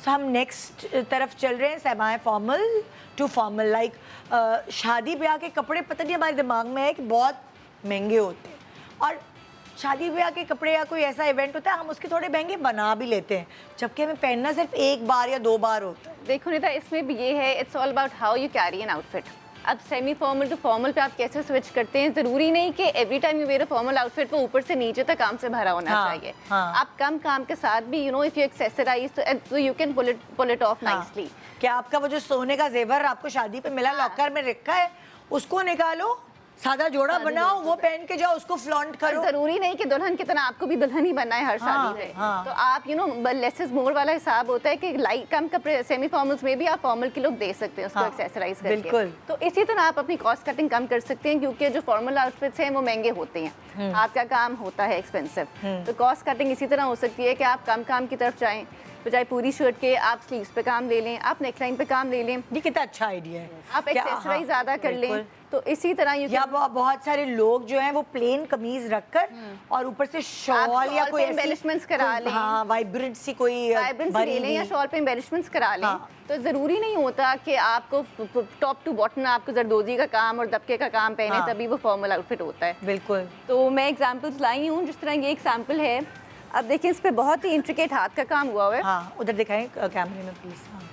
सो हम नेक्स्ट तरफ चल रहे हैं, semi formal to formal. Like शादी ब्याह के कपड़े पता नहीं हमारे दिमाग में है कि बहुत महंगे होते हैं, और शादी ब्याह के कपड़े या कोई ऐसा इवेंट होता है हम उसके थोड़े महंगे बना भी लेते हैं, जबकि हमें पहनना सिर्फ एक बार या 2 बार होता है। देखो निता, इसमें भी ये है, it's all about how you carry an outfit. अब सेमी फॉर्मल टू फॉर्मल पे आप कैसे स्विच करते हैं, जरूरी नहीं कि every time you wear a formal outfit वो ऊपर से नीचे तक काम से भरा होना चाहिए। आप कम काम के साथ भी you know if you accessorise तो you can pull it off nicely. क्या आपका वो जो सोने का जेवर आपको शादी पे मिला लॉकर में रखा है, उसको निकालो, सादा जोड़ा बनाओ, वो पहन के जाओ, उसको फ्लॉन्ट करो। जरूरी नहीं कि दुल्हन की तरह आपको भी दुल्हन ही बनना है हर शादी में। तो आप you know less is more वाला हिसाब होता है कि लाइट कम कपड़े सेमी फॉर्मल्स में भी आप फॉर्मल की लुक दे सकते हैं उसको एक्सेसराइज करके। बिल्कुल। तो इसी तरह आप अपनी कॉस्ट कटिंग कम कर सकते हैं, क्योंकि जो फॉर्मल आउटफिट्स हैं वो महंगे होते हैं, हाथ का काम होता है एक्सपेंसिव। तो कॉस्ट कटिंग इसी तरह हो सकती है कि आप कम काम की तरफ जाएं, बजाय पूरी शर्ट के आप स्लीव्स पे काम ले लें, आप नेकलाइन पे काम ले लें। ये कितना अच्छा आइडिया है। आप एक्सेसराइज ज़्यादा कर लें। तो इसी तरह या बहुत सारे लोग जो हैं वो प्लेन कमीज रखकर और ऊपर से शॉल या कोई एम्बेलिशमेंट्स करा लें। हाँ, वाइब्रेंट सी कोई ले लें या शॉल पे एम्बेलिशमेंट्स करा लें। तो ज़रूरी नहीं होता कि आपको टॉप टू बॉटम आपको जरदोजी का काम और दबके का काम पहने तभी वो फॉर्मल आउटफिट होता है। बिल्कुल। तो मैं एग्जाम्पल्स लाई हूँ, जिस तरह ये एग्जाम्पल है, अब देखिए इस पे बहुत ही इंट्रिकेट हाथ का काम हुआ है। हाँ, उधर दिखाएं कैमरे में प्लीज।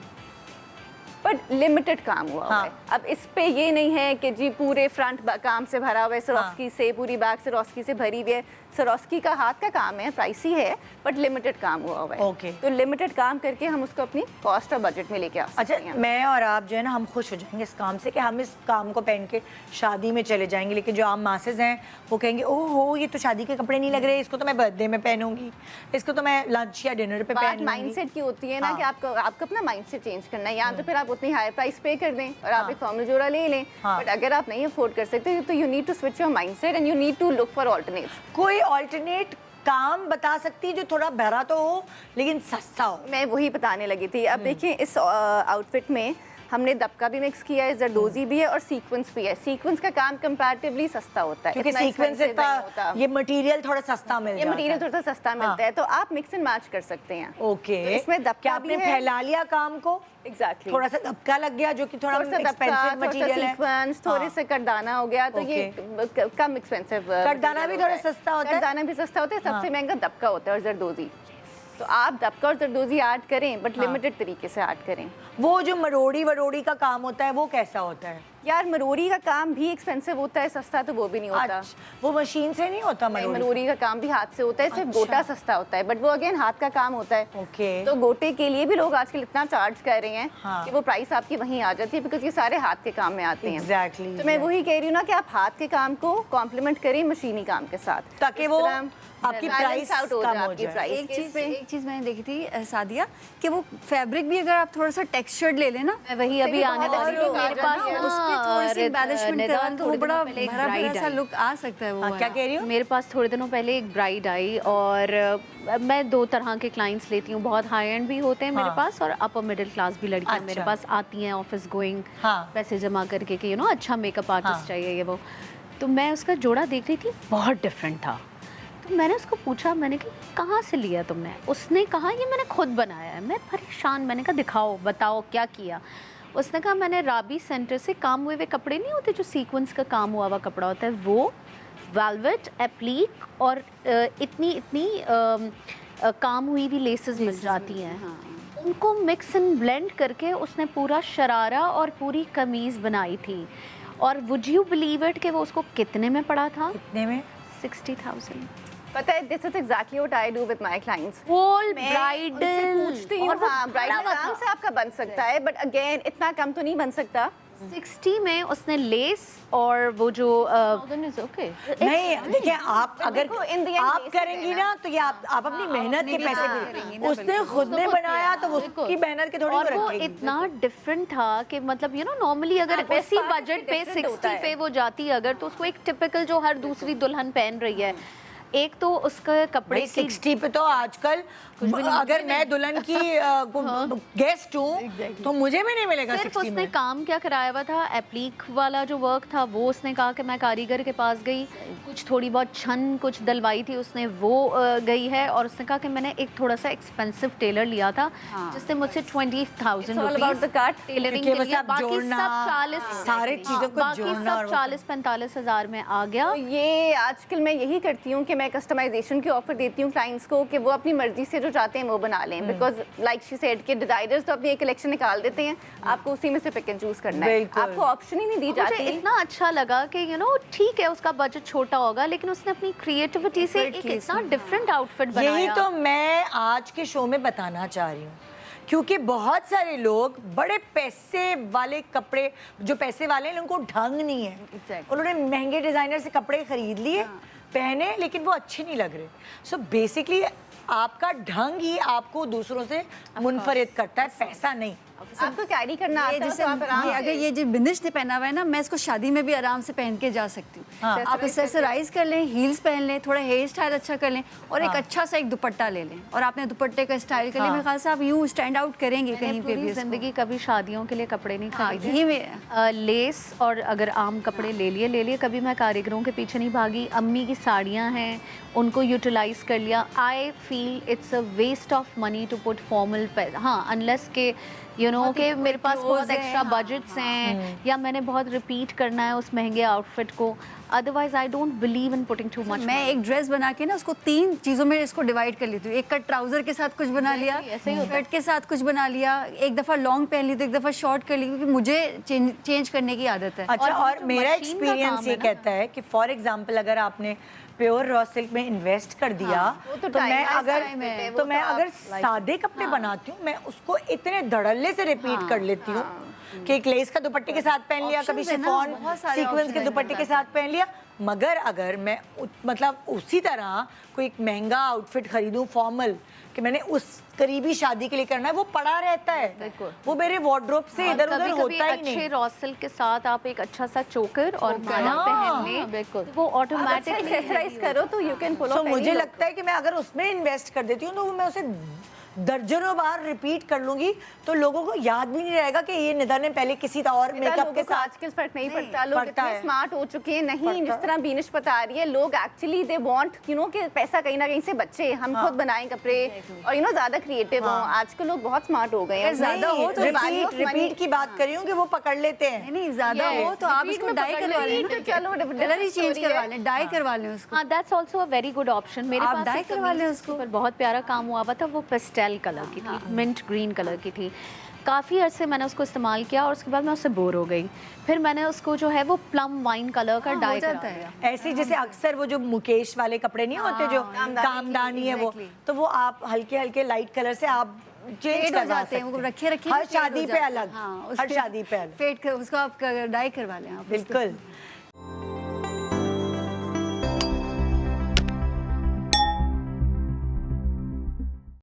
बट लिमिटेड काम हुआ है। अब इस पे ये नहीं है कि जी पूरे फ्रंट काम से भरा हुआ है, सरोस्की से पूरी बैक सरोस्की से भरी हुई है। सरोस्की का हाथ का काम है, प्राइसी है, बट लिमिटेड काम हुआ है। ओके। तो लिमिटेड काम करके हम उसको अपनी कॉस्ट और बजट में लेके आ सकते हैं। अच्छा, मैं और आप जो है ना हम खुश हो जाएंगे इस काम से कि हम इस काम को पहन के शादी में चले जाएंगे, लेकिन जो आम मासेस हैं वो कहेंगे ओह हो ये तो शादी के कपड़े नहीं लग रहे, इसको तो मैं बर्थडे में पहनूंगी, इसको तो मैं लंच या डिनर पे पहनूंगी। माइंडसेट की होती है ना कि आपको अपना माइंडसेट चेंज करना है। या तो फिर आप उतनी हाई प्राइस पे कर दें और आप एक फॉर्मल जोड़ा ले लें, बट अगर आप नहीं अफोर्ड कर सकते तो you need to switch your mindset and you need to look for alternates. कोई ऑल्टरनेट काम बता सकती है जो थोड़ा बहरा तो हो लेकिन सस्ता हो? मैं वही बताने लगी थी। अब देखिए इस आउटफिट में हमने दबका भी मिक्स किया है, जरदोजी भी है और सीक्वेंस भी है। सीक्वेंस का काम कंपैरेटिवली सस्ता होता है, क्योंकि सीक्वेंस का ये मटेरियल थोड़ा सस्ता मिलता है। ये मटेरियल थोड़ा सा सस्ता मिलता है, तो आप मिक्स एंड मैच कर सकते हैं। ओके। तो इसमें दबका आपने फैला लिया काम को। एग्जैक्टली। थोड़ा सा दबका लग गया जो कि थोड़ा एक्सपेंसिव मटेरियल है, सीक्वेंस थोड़े से कटदाना हो गया, तो ये कम एक्सपेंसिव। कटदाना भी थोड़ा सस्ता होता है। कटदाना भी सस्ता होता है, सबसे महंगा दबका होता है और जरदोजी। तो आप दबका और जरदोजी ऐड करें, बट लिमिटेड तरीके से ऐड करें। वो जो मरोड़ी वरोड़ी का काम होता है वो कैसा होता है? यार मरोड़ी का काम भी एक्सपेंसिव होता है, सस्ता तो वो भी नहीं होता। वो मशीन से नहीं होता? मरोड़ी का काम भी हाथ से होता है, सिर्फ गोटा सस्ता होता है, बट वो अगेन हाथ का काम होता है। ओके। तो गोटे के लिए भी लोग आजकल इतना चार्ज कर रहे हैं कि वो प्राइस आपकी वहीं आ जाती है, बिकॉज ये सारे हाथ के काम में आते हैं। एग्जैक्टली। तो मैं वही कह रही हूँ ना कि आप हाथ के काम को कॉम्प्लीमेंट करें मशीनी काम के साथ, ताकि वो आपकी प्राइस आउट हो जाए। एक चीज मैंने देखी थी सादिया कि वो फैब्रिक भी अगर आप थोड़ा सा टेक्सचर्ड ले लेना, मैं वही अभी आने वाली थी, मेरे पास उस पे थोड़ी सी एम्बेलिशमेंट करा तो वो बड़ा भरा भरा सा लुक आ सकता है। वो क्या कह रही हो? मेरे पास थोड़े दिनों पहले एक ब्राइड आई और मैं 2 तरह के क्लाइंट्स लेती हूँ, बहुत हाई एंड भी होते हैं मेरे पास और अपर मिडिल क्लास भी लड़कियाँ मेरे पास आती हैं ऑफिस गोइंग, पैसे जमा करके कि यू नो अच्छा मेकअप आर्टिस्ट चाहिए ये वो। तो मैं उसका जोड़ा देख रही थी, बहुत डिफरेंट था। तो मैंने उसको पूछा, मैंने कहा कहाँ से लिया तुमने? उसने कहा ये मैंने खुद बनाया है। मैं परेशान, मैंने कहा दिखाओ बताओ क्या किया। उसने कहा मैंने राबी सेंटर से काम हुए कपड़े नहीं होते जो सीक्वेंस का काम हुआ हुआ कपड़ा होता है, वो वेलवेट एप्लीक और इतनी काम हुई हुई लेसेस मिल जाती हैं, उनको मिक्स एंड ब्लेंड करके उसने पूरा शरारा और पूरी कमीज़ बनाई थी। और वुड यू बिलीव इट कि वो उसको कितने में पड़ा था? कितने में? 60,000। पता है, this is exactly what I do with my clients. Whole bridal पूछती हूँ, हाँ ब्राइडल आराम से आपका बन सकता है, बट अगेन इतना कम तो नहीं बन सकता। 60 में उसने लेस और वो जो ओके नहीं, देखिए आप अगर आप लेस करेंगी ना तो ये आप अपनी मेहनत के पैसे भी, उसने खुद ने बनाया तो उसकी मेहनत के थोड़ी और वो इतना डिफरेंट था कि मतलब यू नो नॉर्मली अगर उसी बजट पे 60 पे वो जाती अगर तो उसको एक टिपिकल जो हर दूसरी दुल्हन पहन रही है एक तो उसका कपड़े भाई की 60 पे तो आजकल अगर मैं दुल्हन की गेस्ट हूँ तो मुझे भी नहीं मिलेगा सिर्फ 60 उसने में। काम क्या कराया हुआ था, एप्लीक वाला जो वर्क था वो उसने कहा कि मैं कारीगर के पास गई, कुछ थोड़ी बहुत छन कुछ डलवाई थी उसने, वो गई है। और उसने कहा कि मैंने एक थोड़ा सा एक्सपेंसिव टेलर लिया था जिसने मुझसे 20,000 टेलरिंग के लिए, बाकी सब 40 सारी चीजों को बाकी जोड़ना सब 40-45 हज़ार में आ गया। तो ये आजकल मैं यही करती हूँ कि मैं कस्टमाइजेशन की ऑफर देती हूँ क्लाइंट्स को कि वो अपनी मर्जी से जो चाहते हैं वो बना लें, बिकॉज लाइक शी सेड के डिजाइनर्स तो अपनी एक कलेक्शन निकाल देते हैं, आपको उसी में से पिक एंड चूज करना है, बिल्कुल। आपको ऑप्शन ही नहीं दी मुझे जाती। इतना अच्छा लगा कि ठीक है उसका बजट छोटा होगा लेकिन उसने अपनी क्रिएटिविटी से एक इतना डिफरेंट आउटफिट बनाया। यही तो मैं आज के शो में बताना चाह रही हूँ, क्योंकि बहुत सारे लोग बड़े पैसे वाले कपड़े, जो पैसे वाले हैं उनको ढंग नहीं है, उन्होंने महंगे डिजाइनर से कपड़े खरीद लिए, पहने, लेकिन वो अच्छे नहीं लग रहे। सो बेसिकली आपका ढंग ही आपको दूसरों से मुनफरिद करता है, पैसा नहीं। आपको कैरी करना आता है जैसे तो आप आराम से- अगर ये जो बिंदिश ने पहना हुआ है ना, मैं इसको शादी में भी आराम से पहन के जा सकती हूँ। आप एक्सेसराइज कर लें, हील्स पहन लें, थोड़ा हेयर स्टाइल अच्छा कर लें और एक अच्छा सा एक दुपट्टा ले लें और आपने दुपट्टे का स्टाइल कर लिया, मेरे ख्याल से आप यूँ स्टैंड आउट करेंगे कहीं पे भी। जिंदगी कभी शादियों के लिए कपड़े नहीं खरीदे। यही में लेस और अगर आम कपड़े ले लिए कभी मैं कारीगरों के पीछे नहीं भागी। अम्मी की साड़ियाँ हैं उनको यूटिलाइज कर लिया। I feel it's a waste of money to put formal पे, हाँ अनलेस के कि मेरे पास बहुत एक्स्ट्रा बजट्स हैं या मैंने बहुत रिपीट करना है उस महंगे आउटफिट को, otherwise I don't believe in putting too much. मैं एक ड्रेस बना के ना उसको 3 चीज़ों में इसको डिवाइड कर लेती हूँ। एक का ट्राउजर के साथ कुछ बना लिया, शर्ट के साथ कुछ बना लिया, एक दफ़ा लॉन्ग पहन ली तो एक दफ़ा शॉर्ट कर ली, क्योंकि मुझे चेंज करने की आदत है। अच्छा, और जो मेरा मशीन का एक्सपीरियंस काम ये है ना, कहता है कि फॉर एग्जांपल अगर आपने प्योर रॉ सिल्क में इन्वेस्ट कर दिया वो तो तो time मैं है, अगर time है, वो तो तो मैं आप अगर सादे कपड़े बनाती हूँ मैं उसको इतने धड़ल्ले से रिपीट कर लेती हूँ कि एक लेस का दुपट्टे के साथ पहन लिया, कभी Options है ना, शिफॉन बहुत सारे सीक्वेंस options के हैं दुपट्टे के साथ पहन लिया। मगर अगर मैं मतलब उसी तरह कोई एक महंगा आउटफिट खरीदूं फॉर्मल कि मैंने उस करीबी शादी के लिए करना है, वो पड़ा रहता है, वो मेरे वार्डरोब से इधर उधर होता ही नहीं। अच्छे रॉ सिल्क के साथ आप एक अच्छा सा चोकर और माला पहन लें, बिल्कुल वो ऑटोमेटिकली एक्सरसाइज करो तो यू कैन पुल तो ऑफ। मुझे लगता है कि मैं अगर उसमें इन्वेस्ट कर देती हूँ तो मैं उसे दर्जनों बार रिपीट कर लूंगी तो लोगों को याद भी नहीं रहेगा कि ये निदा ने पहले किसी और मेकअप के साथ। आजकल फर्क नहीं पड़ता, लोग पड़ता इतने है। स्मार्ट हो चुके हैं। नहीं, जिस तरह बीनिश बता रही है, लोग एक्चुअली दे वांट कि पैसा कहीं ना कहीं से बचे, हम खुद बनाएं कपड़े और ज्यादा क्रिएटिव हो। आजकल लोग बहुत स्मार्ट हो गए हैं। ज्यादा हो तो रिपीट की बात कर रही हूँ कि वो पकड़ लेते हैं। नहीं ज्यादा हो तो आप इसको डाई करवा लें, चलो कलर ही चेंज करवा लें, डाई करवा लें उसको। हाँ, that's also a very good option. मेरे आप पास डाई एक करवा लें कमीज उसको। पर बहुत प्यारा काम हुआ था, वो पेस्टेल कलर की थी, मिंट ग्रीन कलर की थी। काफ़ी अरसे मैंने उसको इस्तेमाल किया और उसके बाद मैं उससे बोर हो गई। फिर मैंने उसको जो है वो प्लम वाइन कलर का डाई जाता करा है। ऐसे जैसे अक्सर वो जो मुकेश वाले कपड़े नहीं होते जो कामदानी है, वो तो वो आप हल्के हल्के लाइट कलर से आप चेंज फेड हो करवा जाते हैं, वो सकते हैं। रखे हर शादी पे अलग, हाँ, हर शादी पे अलग। फेड कर उसको आप डाई करवा लें आप। बिल्कुल।